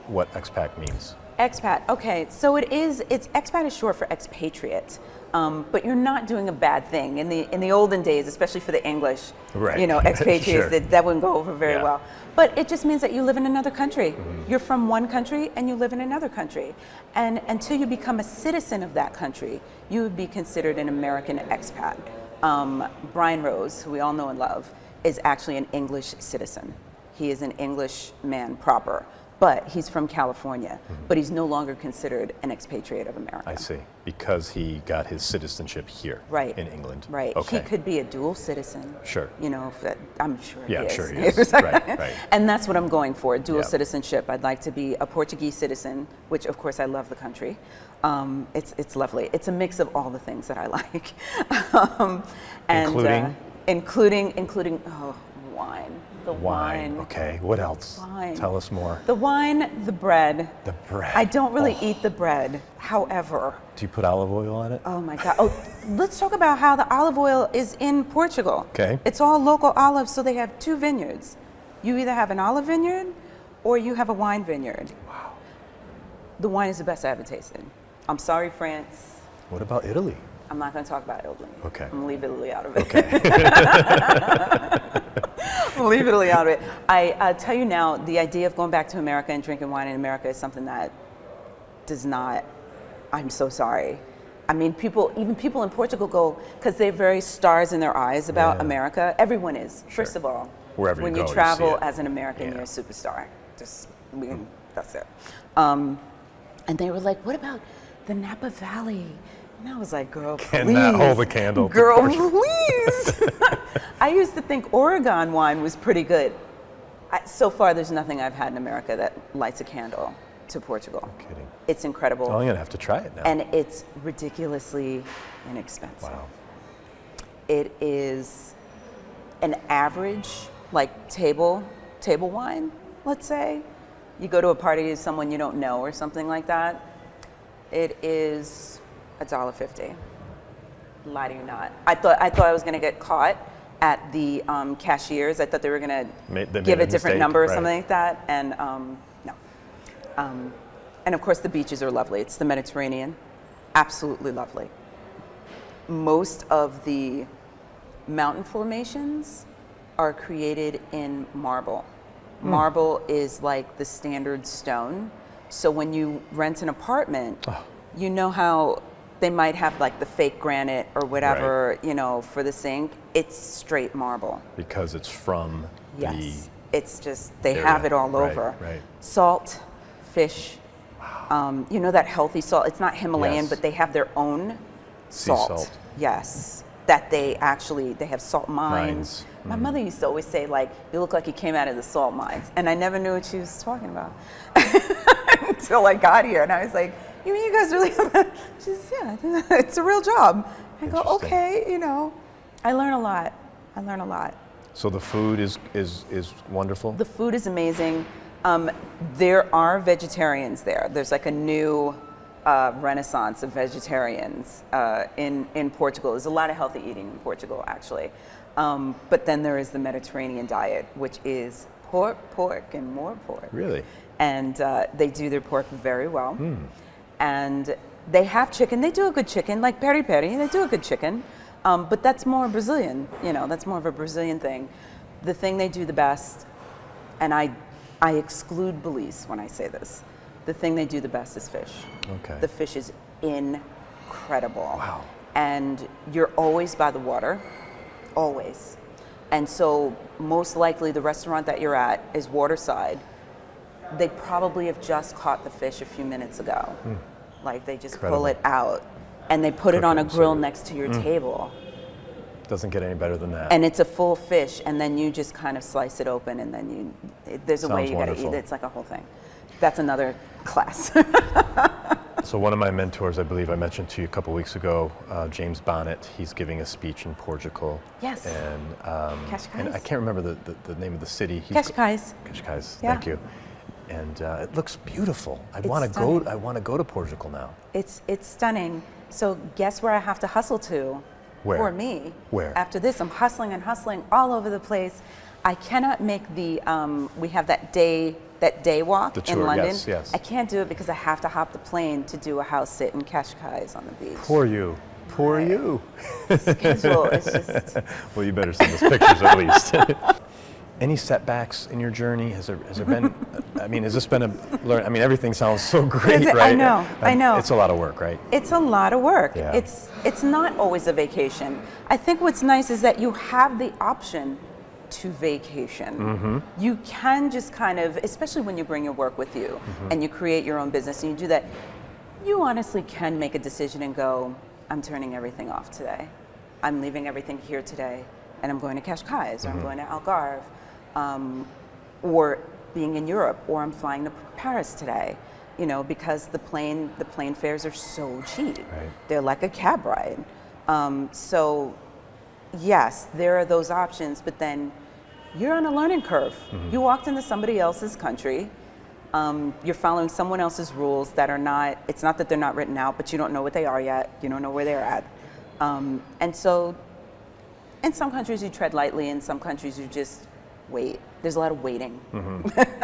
what expat means. Expat, okay, so it's expat is short for expatriate, but you're not doing a bad thing. In the olden days, especially for the English, expatriates, that wouldn't go over very well. But it just means that you live in another country. You're from one country and you live in another country. And until you become a citizen of that country, you would be considered an American expat. Brian Rose, who we all know and love, is actually an English citizen. He is an English man proper. but he's from California, but he's no longer considered an expatriate of America. I see. Because he got his citizenship here Right. in England. Right. Okay. He could be a dual citizen. Sure. You know, I'm sure Yeah, he I'm is. sure he is. Right. And that's what I'm going for, dual Yep. citizenship. I'd like to be a Portuguese citizen, which of course I love the country. It's lovely. It's a mix of all the things that I like. And, including wine. The wine. Okay. What else? Wine. Tell us more. The wine, the bread. The bread. I don't really eat the bread. However, Do you put olive oil on it? oh my God. Oh, let's talk about how the olive oil is in Portugal. Okay. It's all local olives, so they have 2 vineyards. You either have an olive vineyard or you have a wine vineyard. Wow. The wine is the best I ever tasted. I'm sorry, France. What about Italy? I'm not going to talk about Italy. Okay. I'm going to leave Italy out of it. Okay. We'll leave Italy out of it. I tell you now, the idea of going back to America and drinking wine in America is something that does not, I'm so sorry. I mean, even people in Portugal go, because they're very stars in their eyes about Yeah. America. Everyone is, Sure. first of all. Wherever you when go, you you see travel it. as an American, Yeah. you're a superstar. That's it. And they were like, what about the Napa Valley? And I was like, girl, please. Cannot hold a candle to Girl, Portugal. please. I used to think Oregon wine was pretty good. So far, there's nothing I've had in America that lights a candle to Portugal. No kidding. It's incredible. Oh, I'm going to have to try it now. And it's ridiculously inexpensive. Wow. It is an average, like table wine, let's say. You go to a party with someone you don't know or something like that. It is $1.50. Lie to you not. I thought I was going to get caught at the cashiers. I thought they were going to give a different mistake, number or right. something like that, and no. And of course, the beaches are lovely. It's the Mediterranean, absolutely lovely. Most of the mountain formations are created in marble. Marble is like the standard stone. So when you rent an apartment, you know how they might have like the fake granite or whatever, you know, for the sink. It's straight marble. Because it's from Yes. It's just, they area. have it all Right, over. right. Salt, fish, you know that healthy salt. It's not Himalayan, Yes. but they have their own salt. salt. Yes. That they have salt mines. Mines. My mother used to always say, like, you look like you came out of the salt mines. And I never knew what she was talking about until I got here. And I was like, you mean you guys really have a, she says, yeah, it's a real job. I go, Interesting. okay, you know. I learn a lot. So the food is wonderful? The food is amazing. There are vegetarians there. There's like a new renaissance of vegetarians in Portugal. There's a lot of healthy eating in Portugal, actually. But then there is the Mediterranean diet, which is pork, and more pork. Really? And they do their pork very well. And they have chicken. They do a good chicken, like peri peri. They do a good chicken. But that's more Brazilian, you know, that's more of a Brazilian thing. The thing they do the best, and I exclude Belize when I say this, the thing they do the best is fish. Okay. The fish is incredible. Wow. And you're always by the water, always. And so most likely the restaurant that you're at is waterside. They probably have just caught the fish a few minutes ago. Like they just pull Incredible. it out and they put it Cook on it a and grill serve it. next to your table. Doesn't get any better than that. And it's a full fish, and then you just kind of slice it open, and then there's a way Sounds you gotta wonderful. eat it. It's like a whole thing. That's another class. So one of my mentors, I believe I mentioned to you a couple weeks ago, James Bonnet, he's giving a speech in Portugal. Yes. And Cascais? I can't remember the name of the city. Cascais. Cascais, Yeah. thank you. And it looks beautiful. I It's want to stunning. go. I want to go to Portugal now. It's stunning. So guess where I have to hustle to? Where? For me. Where? After this, I'm hustling and hustling all over the place. I cannot make the. We have that day walk The in tour, London. yes, yes. I can't do it because I have to hop the plane to do a house sit in Cascais on the beach. Poor you. Poor you. Schedule. It's just. Well, you better send us pictures at least. Any setbacks in your journey? Has there been? I mean, has this been I mean, everything sounds so great, I right? know, I know. It's a lot of work, right? It's a lot of work. Yeah. It's not always a vacation. I think what's nice is that you have the option to vacation. You can just kind of, especially when you bring your work with you and you create your own business and you do that, you honestly can make a decision and go, I'm turning everything off today. I'm leaving everything here today and I'm going to Cascais or I'm going to Algarve, or being in Europe, or I'm flying to Paris today, you know, because the plane fares are so cheap. Right. They're like a cab ride. So yes, there are those options, but then you're on a learning curve. You walked into somebody else's country. You're following someone else's rules that are not, it's not that they're not written out, but you don't know what they are yet. You don't know where they're at. And so in some countries you tread lightly, in some countries you just wait. There's a lot of waiting.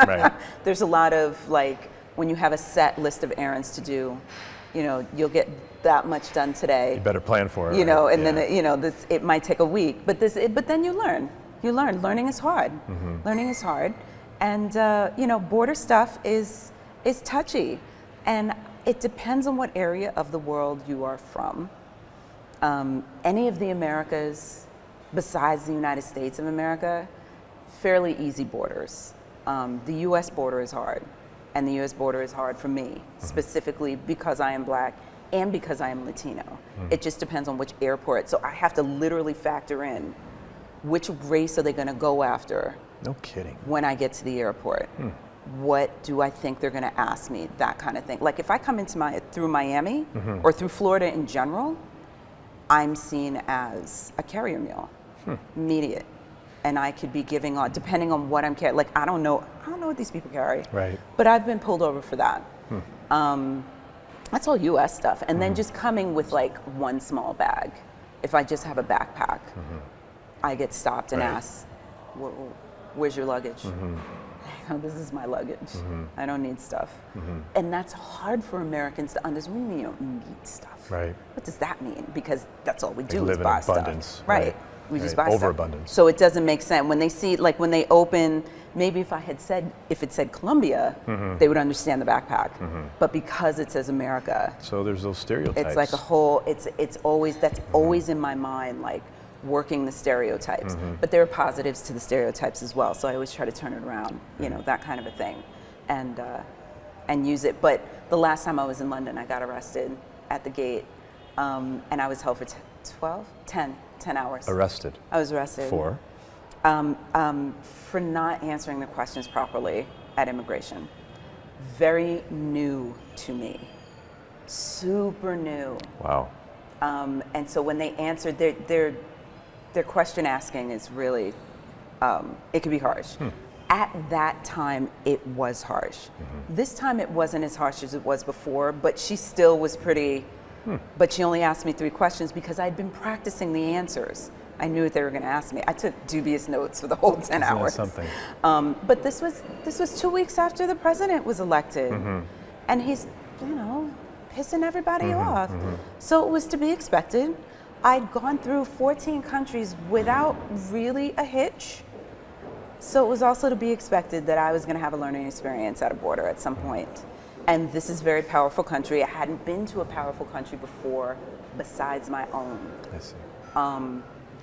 Right. There's a lot of, like, when you have a set list of errands to do, you know, you'll get that much done today. You better plan for it. You know, right? and then, you know, it might take a week, but then you learn. You learn. Learning is hard. Learning is hard. And, you know, border stuff is touchy. And it depends on what area of the world you are from. Any of the Americas, besides the United States of America, fairly easy borders. The US border is hard. And the US border is hard for me, specifically because I am Black and because I am Latino. It just depends on which airport. So I have to literally factor in which race are they going to go after. No kidding. When I get to the airport. What do I think they're going to ask me? That kind of thing. Like if I come into through Miami or through Florida in general, I'm seen as a carrier mule, immediate. And I could be giving on, depending on what I'm carrying. Like I don't know what these people carry. Right. But I've been pulled over for that. That's all U.S. stuff. And then just coming with like one small bag. If I just have a backpack, I get stopped and asked, where's your luggage? Oh, this is my luggage. I don't need stuff. And that's hard for Americans to understand. What do you mean you don't need stuff? Right. What does that mean? Because that's all we do live is in buy abundance, stuff. right. We just Right. buy stuff. Overabundance. So it doesn't make sense. When they see, like when they open, maybe if it said Colombia, they would understand the backpack. But because it says America, So there's those stereotypes. it's like a whole, it's always, that's always in my mind, like working the stereotypes. But there are positives to the stereotypes as well. So I always try to turn it around, you know, that kind of a thing, and use it. But the last time I was in London, I got arrested at the gate, and I was held for 10 hours. Arrested. I was arrested. For? For not answering the questions properly at immigration. Very new to me. Super new. Wow. And so when they answered, their question asking is really, it can be harsh. At that time, it was harsh. This time it wasn't as harsh as it was before, but she still was pretty, but she only asked me 3 questions because I'd been practicing the answers. I knew what they were gonna ask me. I took dubious notes for the whole 10 hours. Something. But this was 2 weeks after the president was elected. And he's, you know, pissing everybody off. So it was to be expected. I'd gone through 14 countries without really a hitch. So it was also to be expected that I was going to have a learning experience at a border at some point. And this is a very powerful country. I hadn't been to a powerful country before besides my own. I see.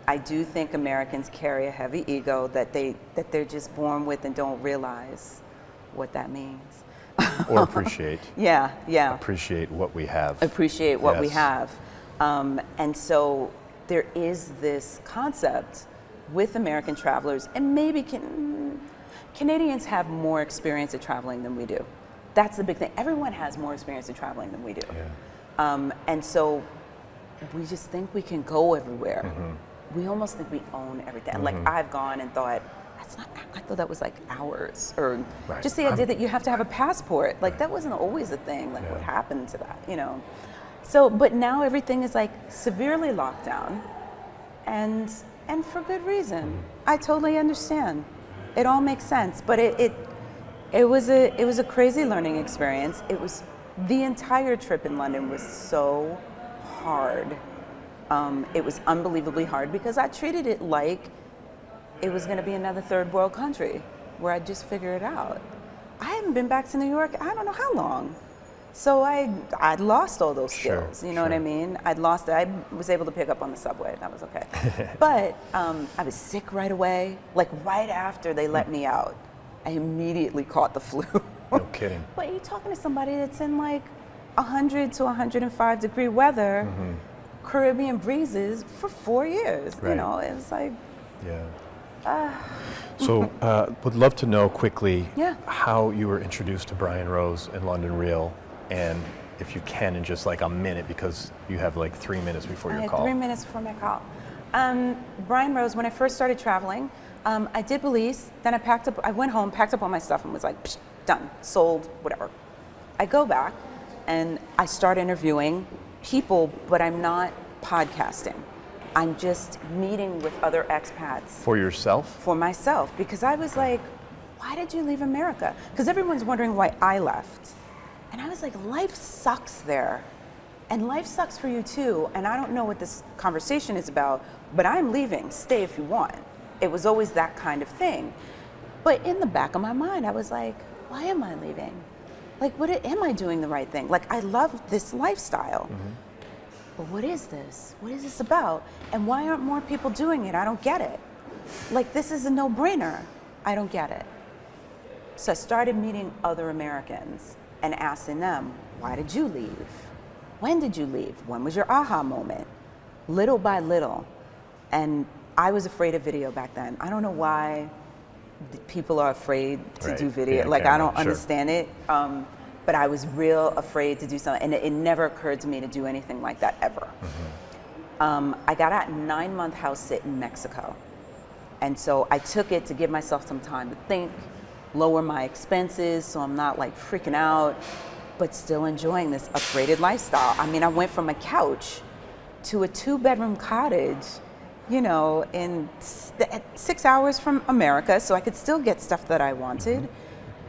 I do think Americans carry a heavy ego that they're just born with and don't realize what that means. Or appreciate. Yeah. Appreciate what we have. Appreciate what we Yes. have. And so there is this concept with American travelers, and maybe Canadians have more experience at traveling than we do. That's the big thing. Everyone has more experience at traveling than we do. Yeah. And so we just think we can go everywhere. We almost think we own everything. Like I've gone and thought, I thought that was like hours, or Right. just the idea that you have to have a passport. Like that wasn't always a thing. Like what happened to that, you know? So, but now everything is like severely locked down, and for good reason. I totally understand. It all makes sense. But it was a crazy learning experience. It was, the entire trip in London was so hard. It was unbelievably hard because I treated it like it was going to be another third world country where I'd just figure it out. I haven't been back to New York, I don't know how long. So I'd lost all those Sure, skills, you know what I sure. mean? I'd lost it. I was able to pick up on the subway, that was okay. But I was sick right away, like right after they let me out. I immediately caught the flu. No kidding. But you're talking to somebody that's in like 100 to 105 degree weather, Caribbean breezes for 4 years, you Right. know, it was like, Yeah. So, would love to know quickly Yeah. how you were introduced to Brian Rose and London Real, and if you can in just like a minute, because you have like 3 minutes before I your had call. 3 minutes before my call. Brian Rose, when I first started traveling, I did Belize, then I went home, packed up all my stuff and was like, psh, done, sold, whatever. I go back and I start interviewing people, but I'm not podcasting. I'm just meeting with other expats For yourself? for myself, because I was like, why did you leave America? Because everyone's wondering why I left. And I was like, life sucks there. And life sucks for you too. And I don't know what this conversation is about, but I'm leaving. Stay if you want. It was always that kind of thing. But in the back of my mind, I was like, why am I leaving? Like, am I doing the right thing? Like, I love this lifestyle. But what is this? What is this about? And why aren't more people doing it? I don't get it. Like, this is a no-brainer. I don't get it. So I started meeting other Americans and asking them, why did you leave? When did you leave? When was your aha moment? Little by little. And I was afraid of video back then. I don't know why people are afraid to Right. do video. Yeah, like, I camera, don't sure. understand it. But I was real afraid to do something. And it never occurred to me to do anything like that ever. I got out 9-month house sit in Mexico. And so I took it to give myself some time to think, lower my expenses so I'm not like freaking out, but still enjoying this upgraded lifestyle. I mean, I went from a couch to a 2-bedroom cottage, you know, in 6 hours from America, so I could still get stuff that I wanted.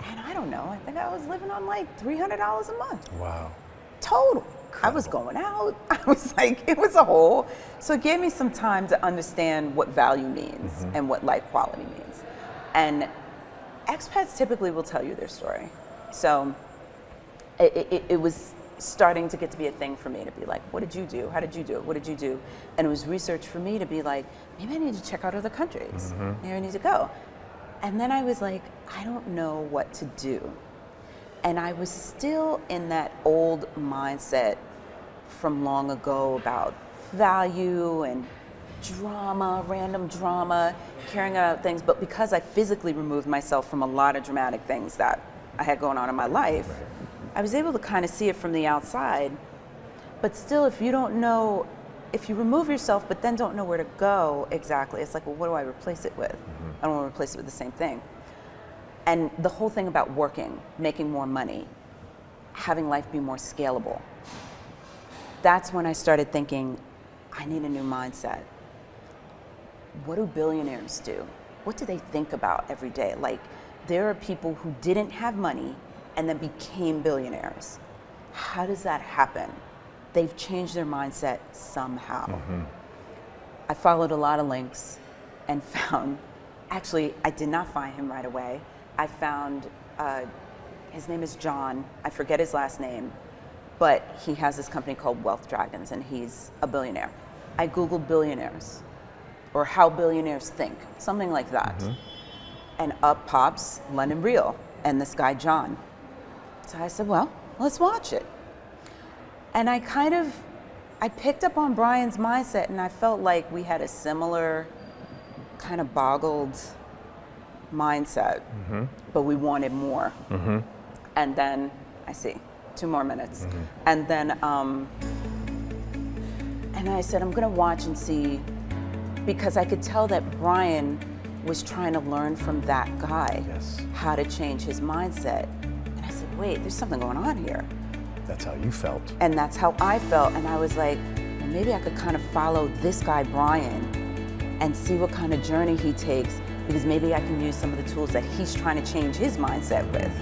And I don't know, I think I was living on like $300 a month. Wow. Total. I was going out. I was like, it was a whole. So it gave me some time to understand what value means and what life quality means. And expats typically will tell you their story. So it was starting to get to be a thing for me to be like, what did you do? How did you do it? What did you do? And it was research for me to be like, maybe I need to check out other countries. Maybe I need to go. And then I was like, I don't know what to do. And I was still in that old mindset from long ago about value and drama, random drama, caring about things. But because I physically removed myself from a lot of dramatic things that I had going on in my life, I was able to kind of see it from the outside. But still, if you don't know, if you remove yourself but then don't know where to go exactly, it's like, well, what do I replace it with? I don't want to replace it with the same thing. And the whole thing about working, making more money, having life be more scalable, that's when I started thinking, I need a new mindset. What do billionaires do? What do they think about every day? Like, there are people who didn't have money and then became billionaires. How does that happen? They've changed their mindset somehow. I followed a lot of links and found, actually, I did not find him right away. I found, his name is John, I forget his last name, but he has this company called Wealth Dragons and he's a billionaire. I Googled billionaires or how billionaires think, something like that. And up pops London Real and this guy, John. So I said, well, let's watch it. And I picked up on Brian's mindset and I felt like we had a similar kind of boggled mindset, but we wanted more. And then, I see, 2 more minutes. And then, and I said, I'm gonna watch and see, because I could tell that Brian was trying to learn from that guy how to change his mindset. And I said, wait, there's something going on here. That's how you felt. And that's how I felt. And I was like, well, maybe I could kind of follow this guy, Brian, and see what kind of journey he takes, because maybe I can use some of the tools that he's trying to change his mindset with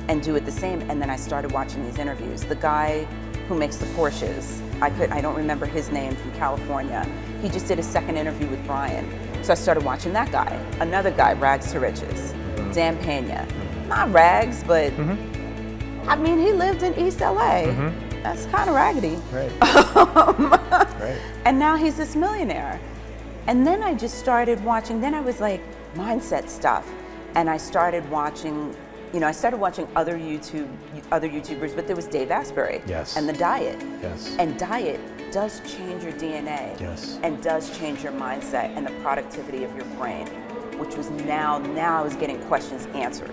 and do it the same. And then I started watching these interviews. The guy who makes the Porsches, I don't remember his name, from California. He just did a second interview with Brian. So I started watching that guy. Another guy, Rags to Riches, Dan Pena. Not rags, but I mean, he lived in East LA. That's kind of raggedy. Right. Right. And now he's this millionaire. And then I just started watching, then I was like, mindset stuff. And I started watching, I started watching other YouTubers, but there was Dave Asbury. Yes. And the diet. Yes. And diet does change your DNA. Yes. And does change your mindset and the productivity of your brain, which was now I was getting questions answered.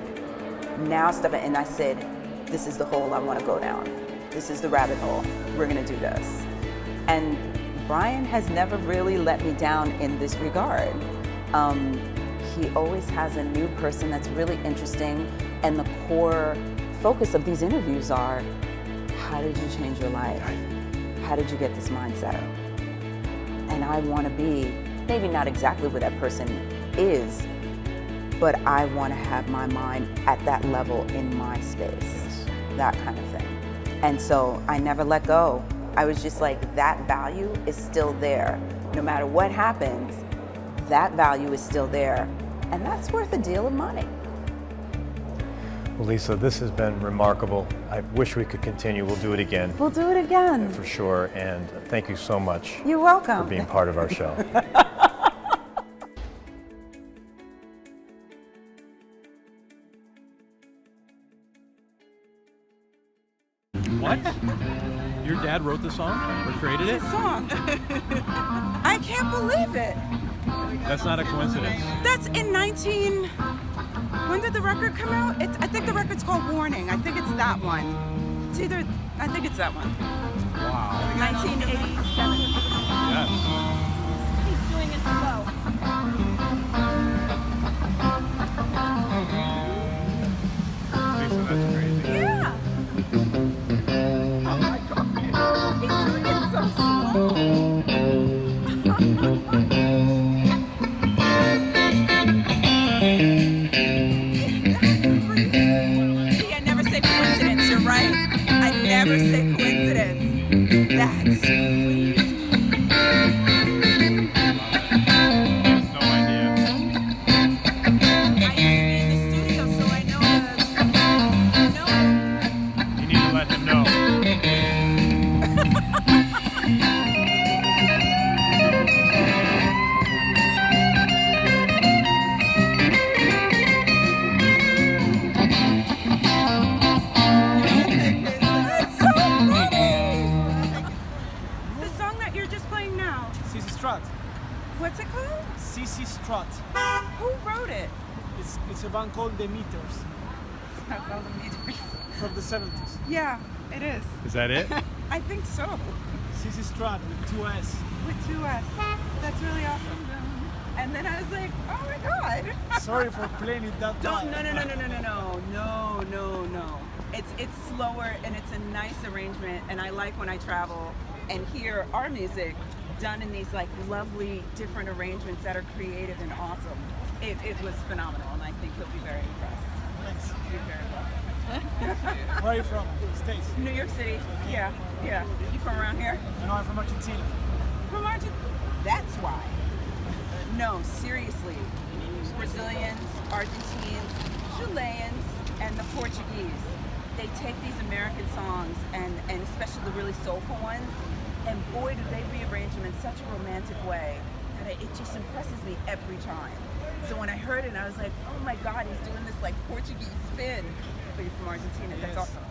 Now stuff, and I said, this is the hole I want to go down. This is the rabbit hole. We're going to do this. And Brian has never really let me down in this regard. He always has a new person that's really interesting, and the core focus of these interviews are, how did you change your life? How did you get this mindset? And I want to be, maybe not exactly where that person is, but I want to have my mind at that level in my space, that kind of thing. And so I never let go. I was just like, that value is still there. No matter what happens, that value is still there. And that's worth a deal of money. Well, Lisa, this has been remarkable. I wish we could continue. We'll do it again. We'll do it again. For sure. And thank you so much You're welcome. for being part of our show. What? Your dad wrote the song or created it? Song. I can't believe it. That's not a coincidence. That's in when did the record come out? I think the record's called Warning. I think it's that one. I think it's that one. Wow. 1987. Yes. He's doing it slow. Lisa, that's crazy. Yeah. Oh my God. He's doing it so slow. See, I never say coincidence, you're right. I never say coincidence. That's crazy. No idea. I used to be in the studio, so I know it. You need to let him know. That's so funny. The song that you're just playing now, CC Strut. what's it called? CC Strut. Who wrote it? It's a band called The Meters It's not called The Meters. from the 70s. Yeah, it is. Is that it? I think so. CC Strut with 2 S. With 2 S. That's really awesome. And then I was like, oh my God. Sorry for playing it that Don't, loud. no. It's slower and it's a nice arrangement, and I like when I travel and hear our music done in these like lovely different arrangements that are creative and awesome. It was phenomenal, and I think he'll be very impressed. Thanks. You're very welcome. Where are you from? States. New York City, yeah. You from around here? I know I'm from Argentina. From Argentina? That's why. No, seriously. Brazilians, Argentines, Chileans, and the Portuguese. They take these American songs and especially the really soulful ones, and boy do they rearrange them in such a romantic way that it just impresses me every time. So when I heard it, I was like, oh my God, he's doing this like Portuguese spin. But you're from Argentina, that's Yes. awesome.